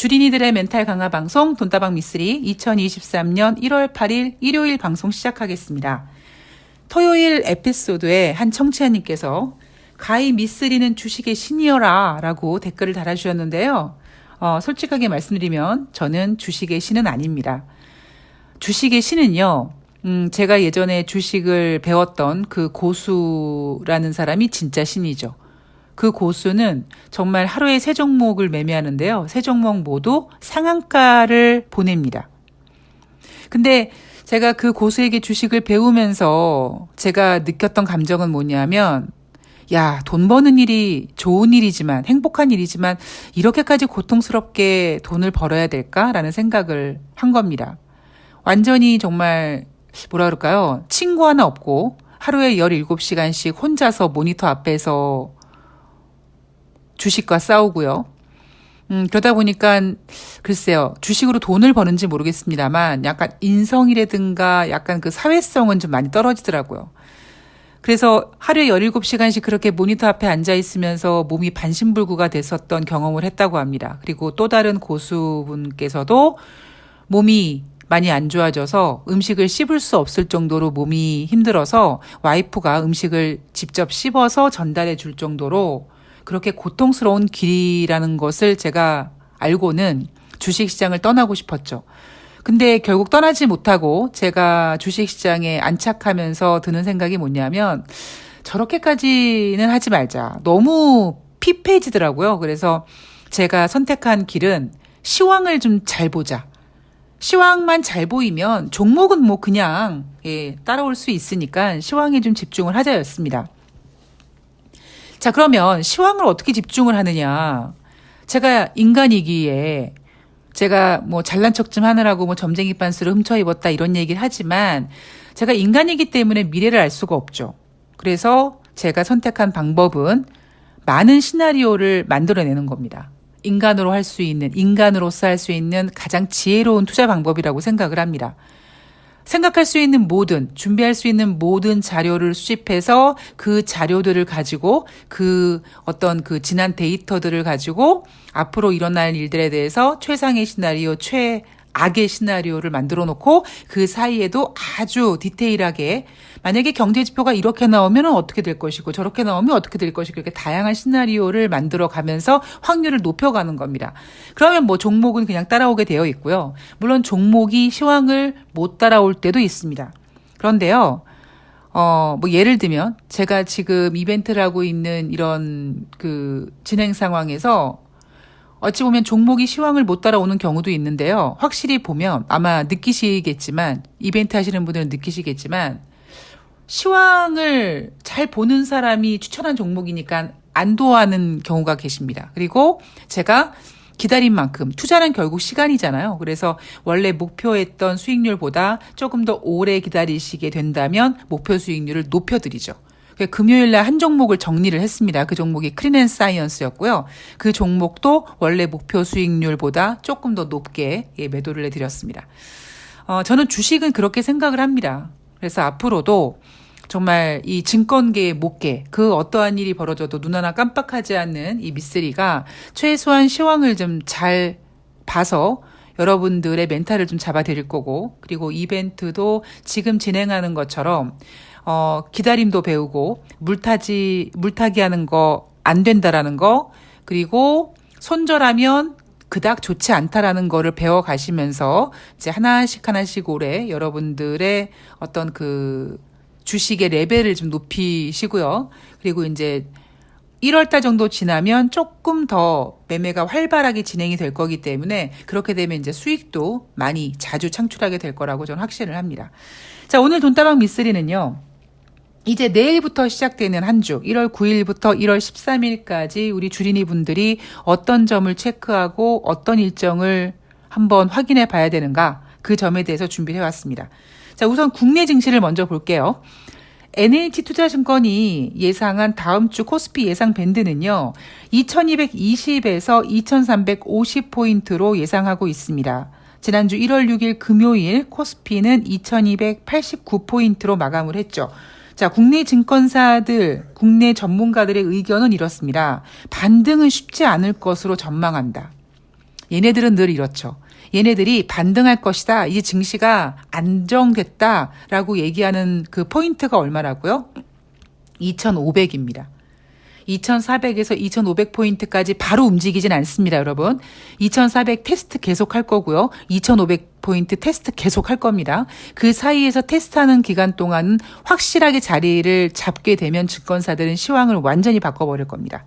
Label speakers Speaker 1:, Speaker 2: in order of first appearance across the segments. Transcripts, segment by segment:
Speaker 1: 주린이들의 멘탈 강화 방송 돈다방 미쓰리 2023년 1월 8일 일요일 방송 시작하겠습니다. 토요일 에피소드에 한 청취자님께서 가히 미쓰리는 주식의 신이여라 라고 댓글을 달아주셨는데요. 솔직하게 말씀드리면 저는 주식의 신은 아닙니다. 주식의 신은요. 제가 예전에 주식을 배웠던 그 고수라는 사람이 진짜 신이죠. 그 고수는 정말 하루에 3종목을 매매하는데요. 3종목 모두 상한가를 보냅니다. 근데 제가 그 고수에게 주식을 배우면서 제가 느꼈던 감정은 뭐냐면, 야, 돈 버는 일이 좋은 일이지만, 행복한 일이지만, 이렇게까지 고통스럽게 돈을 벌어야 될까라는 생각을 한 겁니다. 완전히 정말, 뭐라 그럴까요? 친구 하나 없고, 하루에 17시간씩 혼자서 모니터 앞에서 주식과 싸우고요. 그러다 보니까 글쎄요. 주식으로 돈을 버는지 모르겠습니다만 약간 인성이라든가 약간 그 사회성은 좀 많이 떨어지더라고요. 그래서 하루에 17시간씩 그렇게 모니터 앞에 앉아 있으면서 몸이 반신불구가 됐었던 경험을 했다고 합니다. 그리고 또 다른 고수분께서도 몸이 많이 안 좋아져서 음식을 씹을 수 없을 정도로 몸이 힘들어서 와이프가 음식을 직접 씹어서 전달해 줄 정도로 그렇게 고통스러운 길이라는 것을 제가 알고는 주식시장을 떠나고 싶었죠. 근데 결국 떠나지 못하고 제가 주식시장에 안착하면서 드는 생각이 뭐냐면 저렇게까지는 하지 말자. 너무 피폐해지더라고요. 그래서 제가 선택한 길은 시황을 좀 잘 보자. 시황만 잘 보이면 종목은 뭐 그냥 따라올 수 있으니까 시황에 좀 집중을 하자였습니다. 자, 그러면 시황을 어떻게 집중을 하느냐. 제가 인간이기에 제가 뭐 잘난 척 좀 하느라고 뭐 점쟁이 빤스를 훔쳐 입었다 이런 얘기를 하지만 제가 인간이기 때문에 미래를 알 수가 없죠. 그래서 제가 선택한 방법은 많은 시나리오를 만들어내는 겁니다. 인간으로서 할 수 있는 가장 지혜로운 투자 방법이라고 생각을 합니다. 생각할 수 있는 준비할 수 있는 모든 자료를 수집해서 그 자료들을 가지고 그 지난 데이터들을 가지고 앞으로 일어날 일들에 대해서 최상의 시나리오, 최악의 시나리오를 만들어 놓고 그 사이에도 아주 디테일하게 만약에 경제 지표가 이렇게 나오면 어떻게 될 것이고 저렇게 나오면 어떻게 될 것이고 이렇게 다양한 시나리오를 만들어 가면서 확률을 높여가는 겁니다. 그러면 뭐 종목은 그냥 따라오게 되어 있고요. 물론 종목이 시황을 못 따라올 때도 있습니다. 그런데요. 뭐 예를 들면 제가 지금 이벤트를 하고 있는 이런 그 진행 상황에서 어찌 보면 종목이 시황을 못 따라오는 경우도 있는데요. 확실히 보면 아마 느끼시겠지만 이벤트 하시는 분들은 느끼시겠지만 시황을 잘 보는 사람이 추천한 종목이니까 안도하는 경우가 계십니다. 그리고 제가 기다린 만큼 투자는 결국 시간이잖아요. 그래서 원래 목표했던 수익률보다 조금 더 오래 기다리시게 된다면 목표 수익률을 높여드리죠. 금요일날 한 종목을 정리를 했습니다. 그 종목이 크린앤사이언스였고요. 그 종목도 원래 목표 수익률보다 조금 더 높게 매도를 해드렸습니다. 저는 주식은 그렇게 생각을 합니다. 그래서 앞으로도 정말 이 증권계의 목계, 그 어떠한 일이 벌어져도 눈 하나 깜빡하지 않는 이 미쓰리가 최소한 시황을 좀 잘 봐서 여러분들의 멘탈을 좀 잡아드릴 거고, 그리고 이벤트도 지금 진행하는 것처럼 기다림도 배우고 물타기 하는 거 안 된다라는 거, 그리고 손절하면 그닥 좋지 않다라는 거를 배워가시면서 이제 하나씩 올해 여러분들의 어떤 그 주식의 레벨을 좀 높이시고요. 그리고 이제 1월달 정도 지나면 조금 더 매매가 활발하게 진행이 될 거기 때문에 그렇게 되면 이제 수익도 많이 자주 창출하게 될 거라고 저는 확신을 합니다. 자, 오늘 돈다방 미쓰리는요. 이제 내일부터 시작되는 한 주, 1월 9일부터 1월 13일까지 우리 주린이 분들이 어떤 점을 체크하고 어떤 일정을 한번 확인해 봐야 되는가, 그 점에 대해서 준비해 왔습니다. 자, 우선 국내 증시를 먼저 볼게요. NH투자증권이 예상한 다음 주 코스피 예상 밴드는요. 2220에서 2350포인트로 예상하고 있습니다. 지난주 1월 6일 금요일 코스피는 2289포인트로 마감을 했죠. 자, 국내 증권사들, 국내 전문가들의 의견은 이렇습니다. 반등은 쉽지 않을 것으로 전망한다. 얘네들은 늘 이렇죠. 얘네들이 반등할 것이다. 이제 증시가 안정됐다라고 얘기하는 그 포인트가 얼마라고요? 2,500입니다. 2,400에서 2,500포인트까지 바로 움직이진 않습니다, 여러분. 2,400 테스트 계속 할 거고요. 2,500포인트 테스트 계속 할 겁니다. 그 사이에서 테스트하는 기간 동안은 확실하게 자리를 잡게 되면 증권사들은 시황을 완전히 바꿔버릴 겁니다.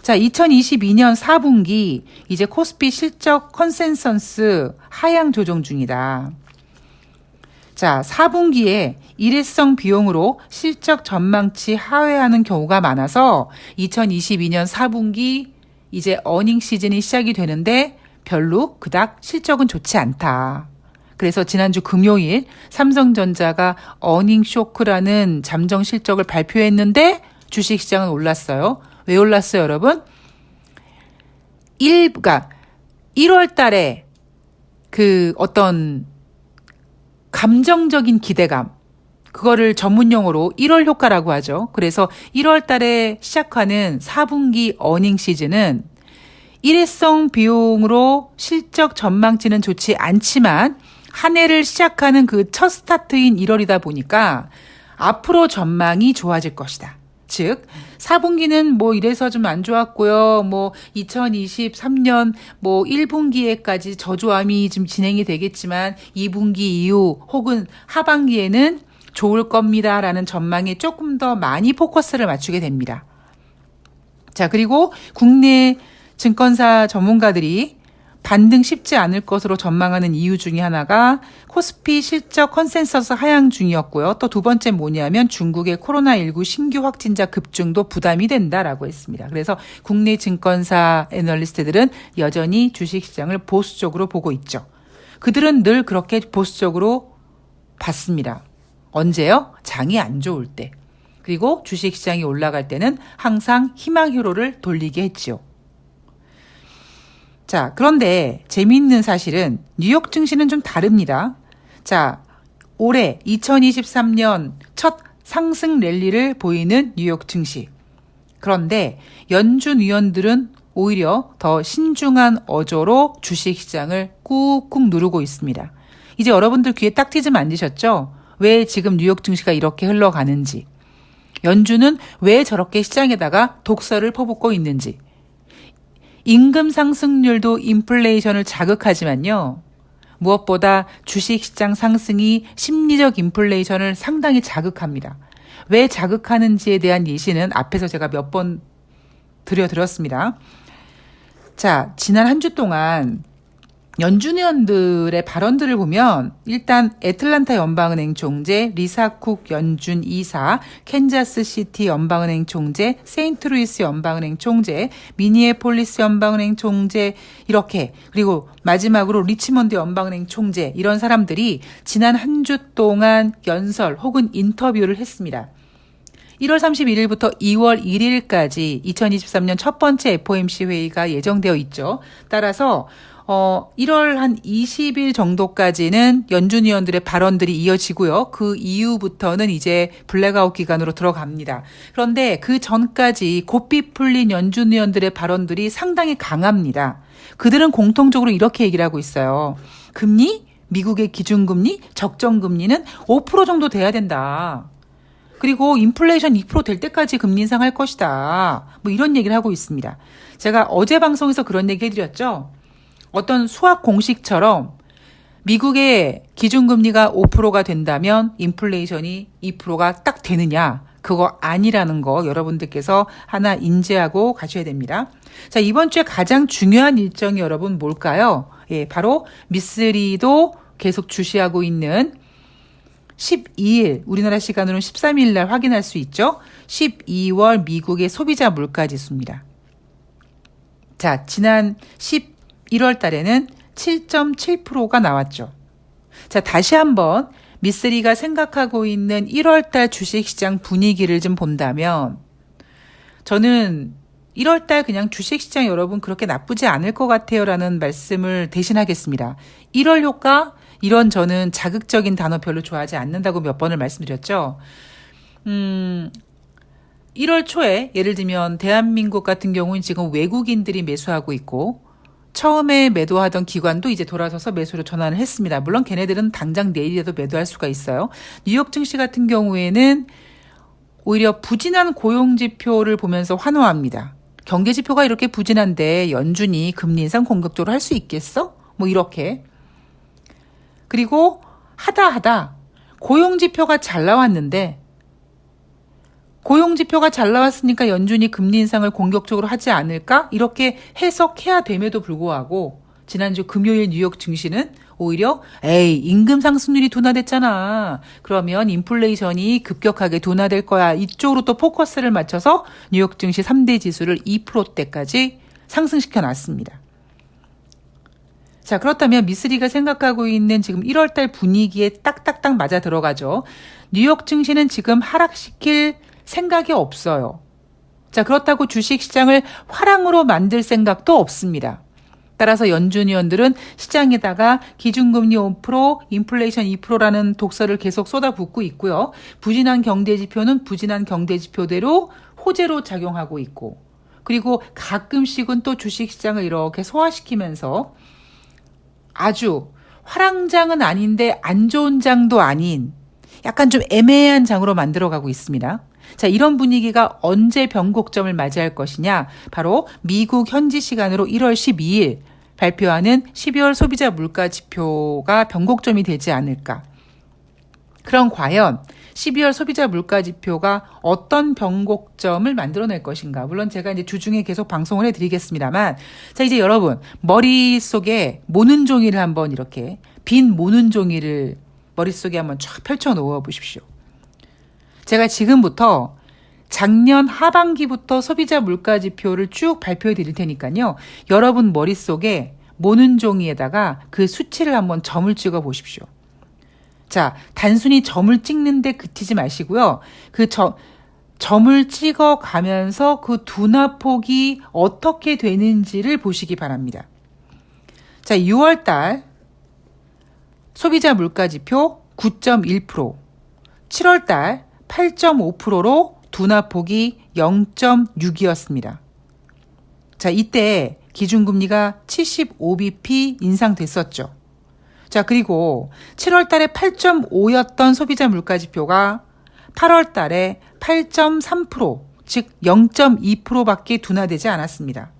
Speaker 1: 자, 2022년 4분기 이제 코스피 실적 컨센서스 하향 조정 중이다. 자, 4분기에 일회성 비용으로 실적 전망치 하회하는 경우가 많아서 2022년 4분기 이제 어닝 시즌이 시작이 되는데 별로 그닥 실적은 좋지 않다. 그래서 지난주 금요일 삼성전자가 어닝 쇼크라는 잠정 실적을 발표했는데 주식시장은 올랐어요. 왜 올랐어요, 여러분? 1월 달에 그 어떤 감정적인 기대감, 그거를 전문용어로 1월 효과라고 하죠. 그래서 1월 달에 시작하는 4분기 어닝 시즌은 일회성 비용으로 실적 전망치는 좋지 않지만 한 해를 시작하는 그 첫 스타트인 1월이다 보니까 앞으로 전망이 좋아질 것이다. 즉 4분기는 뭐 이래서 좀 안 좋았고요. 뭐 2023년 뭐 1분기에까지 저조함이 좀 진행이 되겠지만 2분기 이후 혹은 하반기에는 좋을 겁니다라는 전망에 조금 더 많이 포커스를 맞추게 됩니다. 자, 그리고 국내 증권사 전문가들이 반등 쉽지 않을 것으로 전망하는 이유 중에 하나가 코스피 실적 컨센서스 하향 중이었고요. 또 두 번째 뭐냐면 중국의 코로나19 신규 확진자 급증도 부담이 된다라고 했습니다. 그래서 국내 증권사 애널리스트들은 여전히 주식시장을 보수적으로 보고 있죠. 그들은 늘 그렇게 보수적으로 봤습니다. 언제요? 장이 안 좋을 때. 그리고 주식시장이 올라갈 때는 항상 희망 회로를 돌리게 했지요. 자, 그런데 재미있는 사실은 뉴욕 증시는 좀 다릅니다. 자, 올해 2023년 첫 상승 랠리를 보이는 뉴욕 증시. 그런데 연준 위원들은 오히려 더 신중한 어조로 주식시장을 꾹꾹 누르고 있습니다. 이제 여러분들 귀에 딱지 만드셨죠? 왜 지금 뉴욕 증시가 이렇게 흘러가는지. 연준은 왜 저렇게 시장에다가 독서를 퍼붓고 있는지. 임금 상승률도 인플레이션을 자극하지만요. 무엇보다 주식시장 상승이 심리적 인플레이션을 상당히 자극합니다. 왜 자극하는지에 대한 예시는 앞에서 제가 몇 번 드렸습니다. 자, 지난 한 주 동안 연준 의원들의 발언들을 보면 일단 애틀란타 연방은행 총재, 리사 쿡 연준 이사, 캔자스 시티 연방은행 총재, 세인트루이스 연방은행 총재, 미니애폴리스 연방은행 총재 이렇게 그리고 마지막으로 리치몬드 연방은행 총재 이런 사람들이 지난 한 주 동안 연설 혹은 인터뷰를 했습니다. 1월 31일부터 2월 1일까지 2023년 첫 번째 FOMC 회의가 예정되어 있죠. 따라서 1월 한 20일 정도까지는 연준 위원들의 발언들이 이어지고요. 그 이후부터는 이제 블랙아웃 기간으로 들어갑니다. 그런데 그 전까지 고삐 풀린 연준 위원들의 발언들이 상당히 강합니다. 그들은 공통적으로 이렇게 얘기를 하고 있어요. 금리, 미국의 기준금리, 적정금리는 5% 정도 돼야 된다. 그리고 인플레이션 2% 될 때까지 금리 인상할 것이다. 뭐 이런 얘기를 하고 있습니다. 제가 어제 방송에서 그런 얘기 해드렸죠. 어떤 수학 공식처럼 미국의 기준금리가 5%가 된다면 인플레이션이 2%가 딱 되느냐. 그거 아니라는 거 여러분들께서 하나 인지하고 가셔야 됩니다. 자, 이번 주에 가장 중요한 일정이 여러분 뭘까요? 예, 바로 미쓰리도 계속 주시하고 있는 12일, 우리나라 시간으로는 13일 날 확인할 수 있죠. 12월 미국의 소비자 물가지수입니다. 자, 지난 11월 달에는 7.7%가 나왔죠. 자, 다시 한번 미쓰리가 생각하고 있는 1월 달 주식시장 분위기를 좀 본다면 저는 1월 달 그냥 주식시장 여러분 그렇게 나쁘지 않을 것 같아요 라는 말씀을 대신하겠습니다. 1월 효과 이런 저는 자극적인 단어 별로 좋아하지 않는다고 몇 번을 말씀드렸죠. 1월 초에 예를 들면 대한민국 같은 경우는 지금 외국인들이 매수하고 있고 처음에 매도하던 기관도 이제 돌아서서 매수로 전환을 했습니다. 물론 걔네들은 당장 내일이라도 매도할 수가 있어요. 뉴욕 증시 같은 경우에는 오히려 부진한 고용지표를 보면서 환호합니다. 경제지표가 이렇게 부진한데 연준이 금리 인상 공격적으로 할 수 있겠어? 뭐 이렇게. 그리고 하다 고용지표가 잘 나왔는데 고용지표가 잘 나왔으니까 연준이 금리 인상을 공격적으로 하지 않을까? 이렇게 해석해야 됨에도 불구하고 지난주 금요일 뉴욕 증시는 오히려 임금 상승률이 둔화됐잖아. 그러면 인플레이션이 급격하게 둔화될 거야. 이쪽으로 또 포커스를 맞춰서 뉴욕 증시 3대 지수를 2%대까지 상승시켜 놨습니다. 자, 그렇다면 미쓰리가 생각하고 있는 지금 1월달 분위기에 딱딱딱 맞아 들어가죠. 뉴욕 증시는 지금 하락시킬 생각이 없어요. 자, 그렇다고 주식시장을 화랑으로 만들 생각도 없습니다. 따라서 연준위원들은 시장에다가 기준금리 5%, 인플레이션 2%라는 독서를 계속 쏟아붓고 있고요. 부진한 경제지표는 부진한 경제지표대로 호재로 작용하고 있고, 그리고 가끔씩은 또 주식시장을 이렇게 소화시키면서 아주 화랑장은 아닌데 안 좋은 장도 아닌 약간 좀 애매한 장으로 만들어가고 있습니다. 자, 이런 분위기가 언제 변곡점을 맞이할 것이냐? 바로 미국 현지 시간으로 1월 12일 발표하는 12월 소비자 물가 지표가 변곡점이 되지 않을까? 그럼 과연 12월 소비자 물가 지표가 어떤 변곡점을 만들어낼 것인가? 물론 제가 이제 주중에 계속 방송을 해드리겠습니다만, 자, 이제 여러분 머릿속에 모는 종이를 한번 이렇게 빈 모는 종이를 머릿속에 한번 쫙 펼쳐 놓아 보십시오. 제가 지금부터 작년 하반기부터 소비자 물가 지표를 쭉 발표해 드릴 테니까요. 여러분 머릿속에 모는 종이에다가 그 수치를 한번 점을 찍어 보십시오. 자, 단순히 점을 찍는데 그치지 마시고요. 그 점을 찍어 가면서 그 둔화폭이 어떻게 되는지를 보시기 바랍니다. 자, 6월 달 소비자 물가 지표 9.1%, 7월 달 8.5%로 둔화폭이 0.6이었습니다. 자, 이때 기준금리가 75bp 인상됐었죠. 자, 그리고 7월 달에 8.5였던 소비자 물가 지표가 8월 달에 8.3%, 즉 0.2%밖에 둔화되지 않았습니다.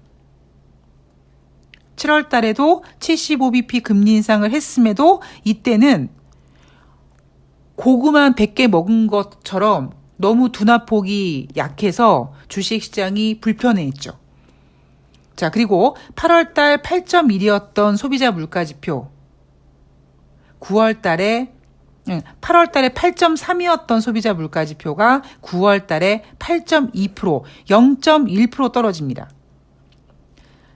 Speaker 1: 7월 달에도 75bp 금리 인상을 했음에도 이때는 고구마 100개 먹은 것처럼 너무 둔화폭이 약해서 주식시장이 불편해했죠. 자, 그리고 8월 달 8.1이었던 소비자 물가 지표, 8월 달에 8.3이었던 소비자 물가 지표가 9월 달에 8.2%, 0.1% 떨어집니다.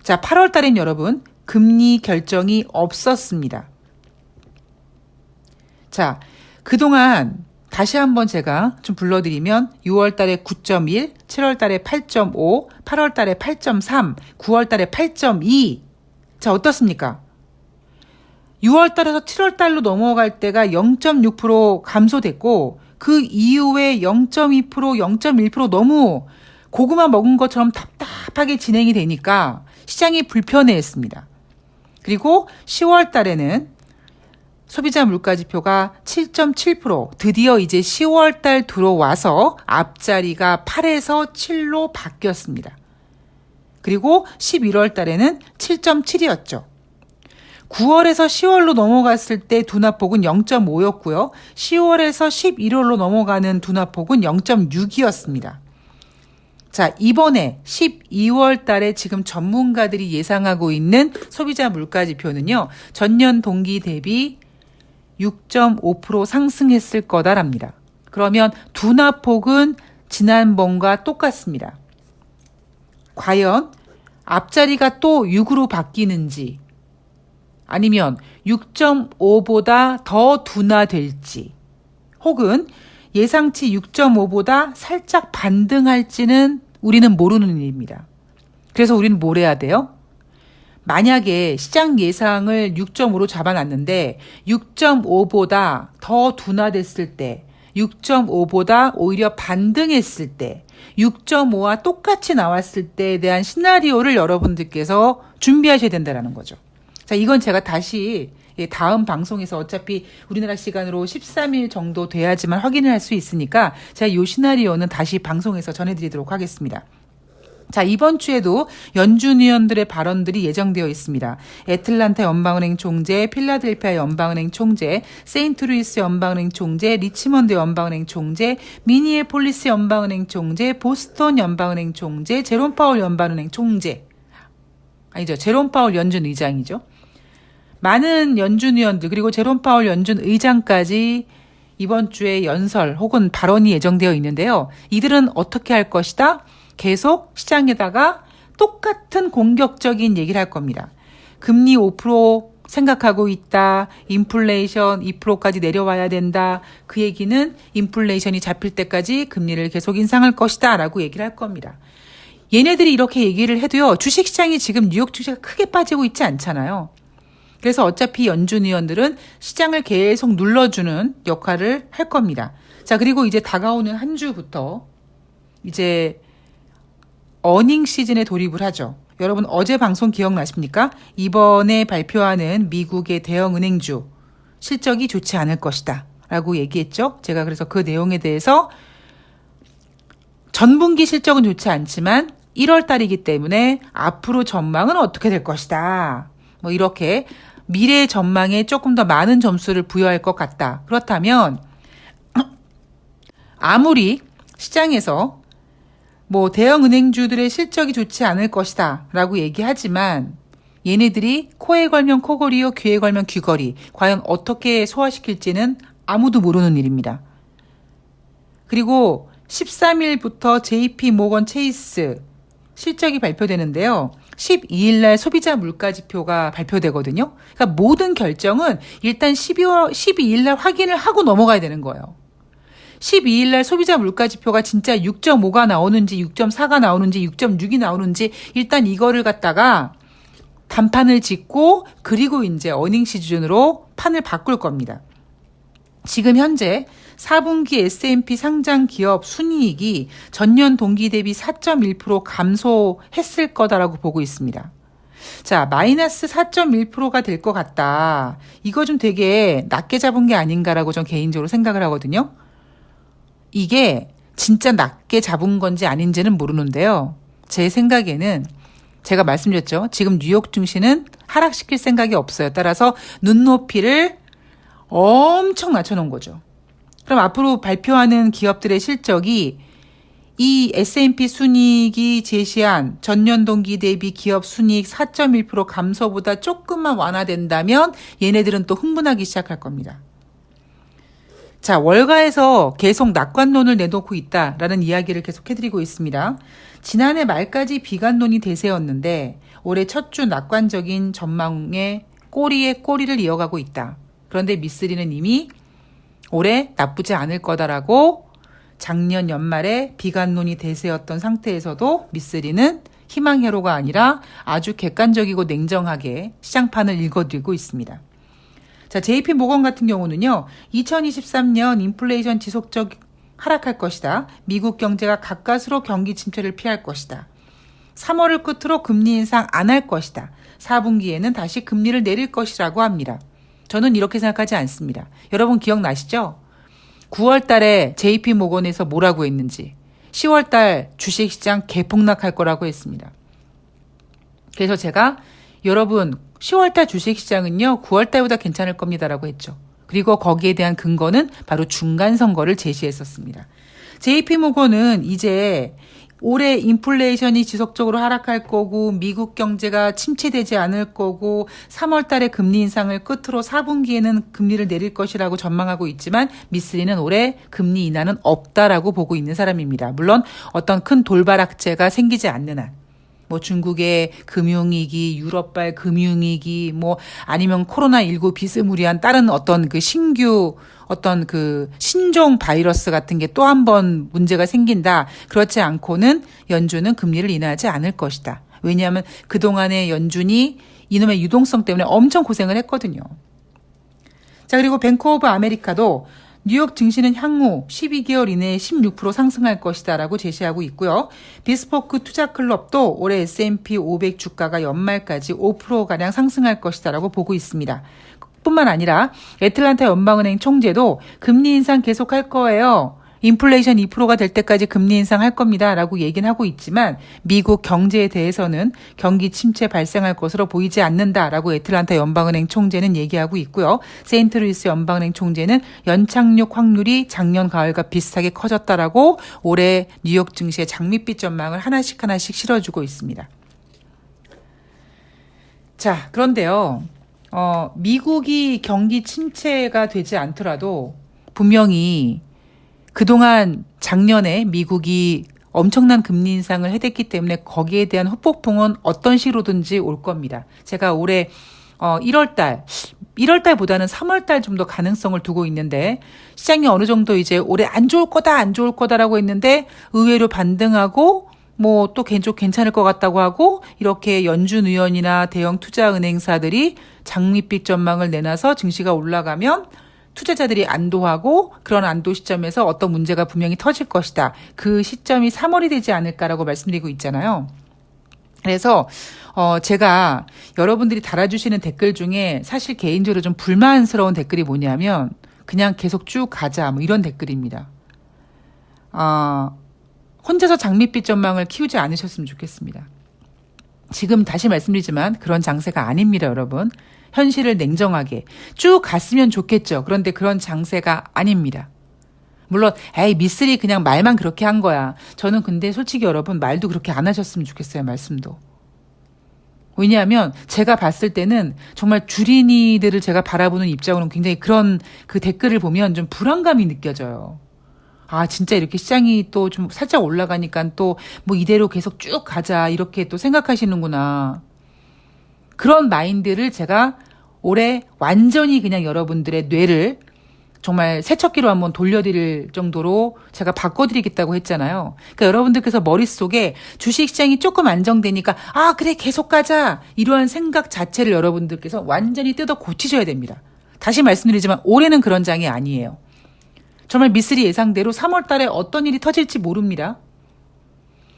Speaker 1: 자, 8월 달엔 여러분 금리 결정이 없었습니다. 자, 그동안 다시 한번 제가 좀 불러드리면 6월 달에 9.1, 7월 달에 8.5, 8월 달에 8.3, 9월 달에 8.2. 자, 어떻습니까? 6월 달에서 7월 달로 넘어갈 때가 0.6% 감소됐고 그 이후에 0.2%, 0.1% 너무 고구마 먹은 것처럼 답답하게 진행이 되니까 시장이 불편해했습니다. 그리고 10월 달에는 소비자 물가 지표가 7.7%, 드디어 이제 10월 달 들어와서 앞자리가 8에서 7로 바뀌었습니다. 그리고 11월 달에는 7.7이었죠. 9월에서 10월로 넘어갔을 때 둔화폭은 0.5였고요. 10월에서 11월로 넘어가는 둔화폭은 0.6이었습니다. 자, 이번에 12월 달에 지금 전문가들이 예상하고 있는 소비자 물가 지표는요. 전년 동기 대비 6.5% 상승했을 거다랍니다. 그러면 둔화폭은 지난번과 똑같습니다. 과연 앞자리가 또 6으로 바뀌는지 아니면 6.5보다 더 둔화될지 혹은 예상치 6.5보다 살짝 반등할지는 우리는 모르는 일입니다. 그래서 우리는 뭘 해야 돼요? 만약에 시장 예상을 6.5로 잡아놨는데 6.5보다 더 둔화됐을 때 6.5보다 오히려 반등했을 때, 6.5와 똑같이 나왔을 때에 대한 시나리오를 여러분들께서 준비하셔야 된다는 거죠. 자, 이건 제가 다시 다음 방송에서 어차피 우리나라 시간으로 13일 정도 돼야지만 확인을 할 수 있으니까 제가 이 시나리오는 다시 방송에서 전해드리도록 하겠습니다. 자, 이번 주에도 연준 의원들의 발언들이 예정되어 있습니다. 애틀란타 연방은행 총재, 필라델피아 연방은행 총재, 세인트루이스 연방은행 총재, 리치먼드 연방은행 총재, 미니애폴리스 연방은행 총재, 보스턴 연방은행 총재, 제롬 파월 연방은행 총재. 아니죠. 제롬 파월 연준 의장이죠. 많은 연준 의원들 그리고 제롬 파월 연준 의장까지 이번 주에 연설 혹은 발언이 예정되어 있는데요. 이들은 어떻게 할 것이다? 계속 시장에다가 똑같은 공격적인 얘기를 할 겁니다. 금리 5% 생각하고 있다. 인플레이션 2%까지 내려와야 된다. 그 얘기는 인플레이션이 잡힐 때까지 금리를 계속 인상할 것이다 라고 얘기를 할 겁니다. 얘네들이 이렇게 얘기를 해도요. 주식시장이 지금 뉴욕 주식이 크게 빠지고 있지 않잖아요. 그래서 어차피 연준 의원들은 시장을 계속 눌러주는 역할을 할 겁니다. 자, 그리고 이제 다가오는 한 주부터 이제 어닝 시즌에 돌입을 하죠. 여러분 어제 방송 기억나십니까? 이번에 발표하는 미국의 대형 은행주 실적이 좋지 않을 것이다 라고 얘기했죠. 제가 그래서 그 내용에 대해서 전분기 실적은 좋지 않지만 1월 달이기 때문에 앞으로 전망은 어떻게 될 것이다. 뭐 이렇게 미래 전망에 조금 더 많은 점수를 부여할 것 같다. 그렇다면 아무리 시장에서 뭐 대형 은행주들의 실적이 좋지 않을 것이다 라고 얘기하지만 얘네들이 코에 걸면 코걸이요 귀에 걸면 귀걸이 과연 어떻게 소화시킬지는 아무도 모르는 일입니다. 그리고 13일부터 JP 모건 체이스 실적이 발표되는데요. 12일 날 소비자 물가 지표가 발표되거든요. 그러니까 모든 결정은 일단 12일 날 확인을 하고 넘어가야 되는 거예요. 12일 날 소비자 물가 지표가 진짜 6.5가 나오는지 6.4가 나오는지 6.6이 나오는지 일단 이거를 갖다가 단판을 짓고 그리고 이제 어닝 시즌으로 판을 바꿀 겁니다. 지금 현재 4분기 S&P 상장 기업 순이익이 전년 동기 대비 4.1% 감소했을 거다라고 보고 있습니다. 자, 마이너스 4.1%가 될 것 같다. 이거 좀 되게 낮게 잡은 게 아닌가라고 전 개인적으로 생각을 하거든요. 이게 진짜 낮게 잡은 건지 아닌지는 모르는데요. 제 생각에는 제가 말씀드렸죠. 지금 뉴욕 증시는 하락시킬 생각이 없어요. 따라서 눈높이를 엄청 낮춰놓은 거죠. 그럼 앞으로 발표하는 기업들의 실적이 이 S&P 순이익이 제시한 전년 동기 대비 기업 순이익 4.1% 감소보다 조금만 완화된다면 얘네들은 또 흥분하기 시작할 겁니다. 자, 월가에서 계속 낙관론을 내놓고 있다라는 이야기를 계속 해드리고 있습니다. 지난해 말까지 비관론이 대세였는데 올해 첫 주 낙관적인 전망에 꼬리에 꼬리를 이어가고 있다. 그런데 미쓰리는 이미 올해 나쁘지 않을 거다라고 작년 연말에 비관론이 대세였던 상태에서도 미쓰리는 희망회로가 아니라 아주 객관적이고 냉정하게 시장판을 읽어드리고 있습니다. 자, JP 모건 같은 경우는요, 2023년 인플레이션 지속적 하락할 것이다. 미국 경제가 가까스로 경기 침체를 피할 것이다. 3월을 끝으로 금리 인상 안 할 것이다. 4분기에는 다시 금리를 내릴 것이라고 합니다. 저는 이렇게 생각하지 않습니다. 여러분 기억나시죠? 9월 달에 JP 모건에서 뭐라고 했는지 10월 달 주식시장 개폭락할 거라고 했습니다. 그래서 제가 여러분 10월달 주식시장은요 9월달보다 괜찮을 겁니다라고 했죠. 그리고 거기에 대한 근거는 바로 중간선거를 제시했었습니다. JP모건은 이제 올해 인플레이션이 지속적으로 하락할 거고 미국 경제가 침체되지 않을 거고 3월 달에 금리 인상을 끝으로 4분기에는 금리를 내릴 것이라고 전망하고 있지만 미쓰리는 올해 금리 인하는 없다라고 보고 있는 사람입니다. 물론 어떤 큰 돌발악재가 생기지 않는 한. 뭐 중국의 금융위기, 유럽발 금융위기, 뭐 아니면 코로나19 비스무리한 다른 어떤 그 신규 어떤 그 신종 바이러스 같은 게 또 한 번 문제가 생긴다. 그렇지 않고는 연준은 금리를 인하하지 않을 것이다. 왜냐하면 그동안의 연준이 이놈의 유동성 때문에 엄청 고생을 했거든요. 자, 그리고 뱅크 오브 아메리카도 뉴욕 증시는 향후 12개월 이내에 16% 상승할 것이다라고 제시하고 있고요. 비스포크 투자클럽도 올해 S&P 500 주가가 연말까지 5%가량 상승할 것이다라고 보고 있습니다. 뿐만 아니라 애틀란타 연방은행 총재도 금리 인상 계속할 거예요. 인플레이션 2%가 될 때까지 금리 인상할 겁니다. 라고 얘기는 하고 있지만 미국 경제에 대해서는 경기 침체 발생할 것으로 보이지 않는다라고 애틀란타 연방은행 총재는 얘기하고 있고요. 세인트루이스 연방은행 총재는 연착륙 확률이 작년 가을과 비슷하게 커졌다라고 올해 뉴욕 증시의 장밋빛 전망을 하나씩 실어주고 있습니다. 자, 그런데요. 미국이 경기 침체가 되지 않더라도 분명히 그동안 작년에 미국이 엄청난 금리 인상을 해댔기 때문에 거기에 대한 후폭풍은 어떤 식으로든지 올 겁니다. 제가 올해 1월달보다는 3월달 좀 더 가능성을 두고 있는데 시장이 어느 정도 이제 올해 안 좋을 거다라고 했는데 의외로 반등하고 뭐 또 괜찮을 것 같다고 하고 이렇게 연준 의원이나 대형 투자은행사들이 장밋빛 전망을 내놔서 증시가 올라가면 투자자들이 안도하고 그런 안도 시점에서 어떤 문제가 분명히 터질 것이다. 그 시점이 3월이 되지 않을까라고 말씀드리고 있잖아요. 그래서 제가 여러분들이 달아주시는 댓글 중에 사실 개인적으로 좀 불만스러운 댓글이 뭐냐면 그냥 계속 쭉 가자 뭐 이런 댓글입니다. 혼자서 장밋빛 전망을 키우지 않으셨으면 좋겠습니다. 지금 다시 말씀드리지만 그런 장세가 아닙니다, 여러분. 현실을 냉정하게 쭉 갔으면 좋겠죠. 그런데 그런 장세가 아닙니다. 물론 미쓰리 그냥 말만 그렇게 한 거야. 저는 근데 솔직히 여러분 말도 그렇게 안 하셨으면 좋겠어요. 말씀도. 왜냐하면 제가 봤을 때는 정말 주린이들을 제가 바라보는 입장으로는 굉장히 그런 그 댓글을 보면 좀 불안감이 느껴져요. 진짜 이렇게 시장이 또 좀 살짝 올라가니까 또 뭐 이대로 계속 쭉 가자 이렇게 또 생각하시는구나. 그런 마인드를 제가 올해 완전히 그냥 여러분들의 뇌를 정말 세척기로 한번 돌려드릴 정도로 제가 바꿔드리겠다고 했잖아요. 그러니까 여러분들께서 머릿속에 주식시장이 조금 안정되니까 그래 계속 가자 이러한 생각 자체를 여러분들께서 완전히 뜯어 고치셔야 됩니다. 다시 말씀드리지만 올해는 그런 장이 아니에요. 정말 미쓰리 예상대로 3월 달에 어떤 일이 터질지 모릅니다.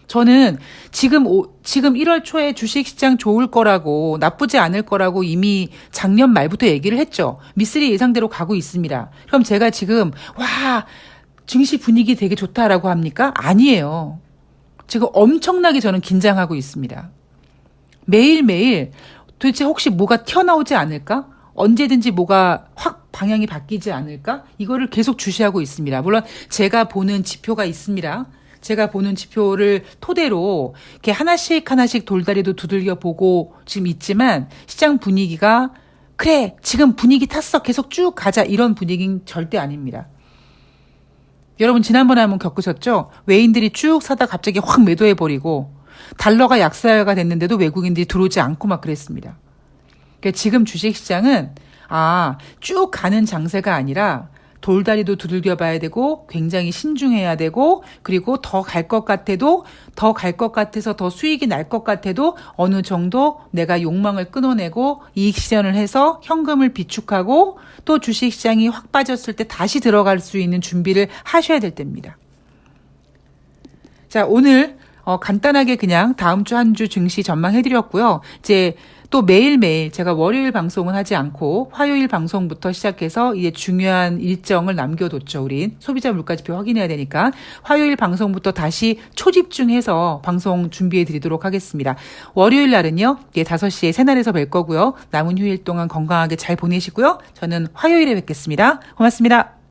Speaker 1: 저는 지금 1월 초에 주식시장 좋을 거라고 나쁘지 않을 거라고 이미 작년 말부터 얘기를 했죠. 미쓰리 예상대로 가고 있습니다. 그럼 제가 지금 증시 분위기 되게 좋다라고 합니까? 아니에요. 지금 엄청나게 저는 긴장하고 있습니다. 매일매일 도대체 혹시 뭐가 튀어나오지 않을까? 언제든지 뭐가 확 방향이 바뀌지 않을까? 이거를 계속 주시하고 있습니다. 물론 제가 보는 지표가 있습니다. 제가 보는 지표를 토대로 이렇게 하나씩 돌다리도 두들겨 보고 지금 있지만 시장 분위기가 그래 지금 분위기 탔어 계속 쭉 가자 이런 분위기는 절대 아닙니다. 여러분 지난번에 한번 겪으셨죠? 외인들이 쭉 사다 갑자기 확 매도해버리고 달러가 약세가 됐는데도 외국인들이 들어오지 않고 막 그랬습니다. 그러니까 지금 주식시장은 쭉 가는 장세가 아니라 돌다리도 두들겨 봐야 되고 굉장히 신중해야 되고 그리고 더 갈 것 같아도 더 갈 것 같아서 더 수익이 날 것 같아도 어느 정도 내가 욕망을 끊어내고 이익 실현을 해서 현금을 비축하고 또 주식시장이 확 빠졌을 때 다시 들어갈 수 있는 준비를 하셔야 될 때입니다. 자, 오늘 간단하게 그냥 다음 주 한 주 증시 전망해드렸고요. 이제 또 매일매일 제가 월요일 방송은 하지 않고 화요일 방송부터 시작해서 이제 중요한 일정을 남겨뒀죠. 우린 소비자 물가지표 확인해야 되니까 화요일 방송부터 다시 초집중해서 방송 준비해 드리도록 하겠습니다. 월요일 날은요. 5시에 새날에서 뵐 거고요. 남은 휴일 동안 건강하게 잘 보내시고요. 저는 화요일에 뵙겠습니다. 고맙습니다.